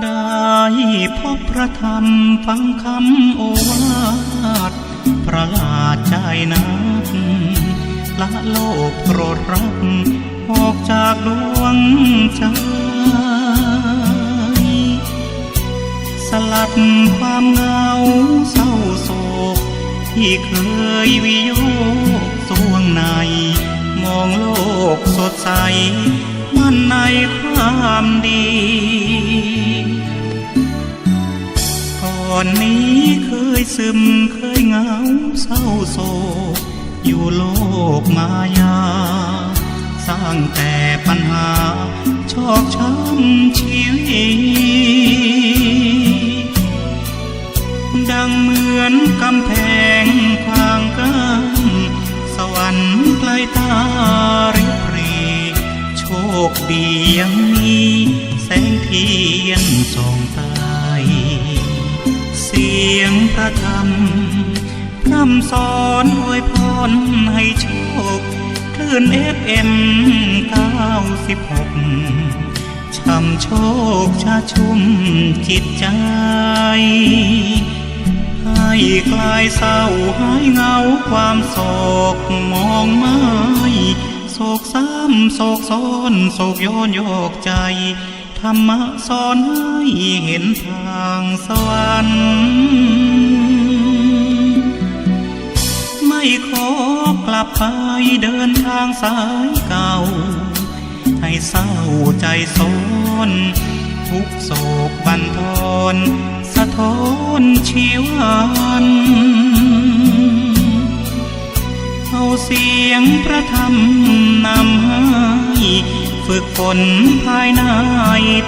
ได้พบพระธรรมฟังคำโอวาทประหลาดใจนักละโลกโกรธรักออกจากดวงใจสลัดความเหงาเศร้าโศกที่เคยวิโยคสวงในมองโลกสดใสมั่นในความดีก่อนนี้เคยซึมเคยเหงาเศร้าโศกอยู่โลกมายาสร้างแต่ปัญหาชอกช้ำชีวิตดังเหมือนกำแพงขวางกั้นสวรรค์ไกลตาริบหรี่โชคดียังมีแสงเทียนส่องใสเสียงพระธรรมพร่ำสอนอวยพรให้โชคคลื่น FM 96ช่ำโชคชาชุ่มจิตใจให้คลายเศร้าหายเหงาความโศกมองไม่โศกซ้ำโศกซ้อนโศกย้อนโยกใจธรรมะสอนให้เห็นทางสวรรค์ไม่ขอกลับไปเดินทางสายเก่าให้เศร้าใจซ้อนทุกโศกบั่นทอนสะท้อนชีวันเอาเสียงพระธรรมนำให้ฝึกฝนภายใน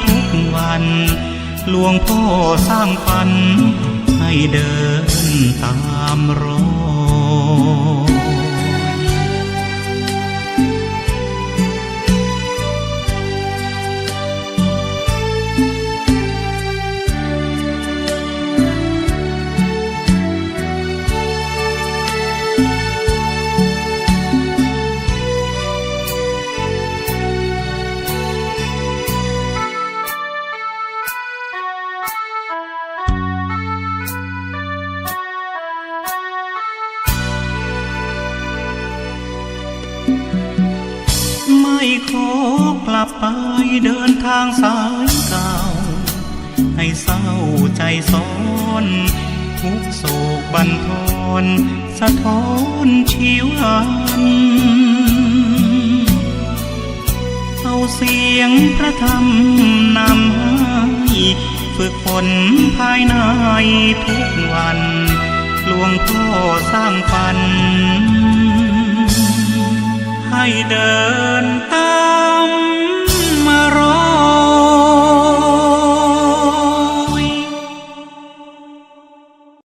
ทุกวันหลวงพ่อสร้างฝันให้เดินตามรอยไม่ขอกลับไปเดินทางสายเก่าให้เศร้าใจซ้อนทุกโศกบั่นทอนสะท้อนชีวันเอาเสียงพระธรรมนำให้ฝึกฝนภายในทุกวันหลวงพ่อสร้างฝันให้เดิ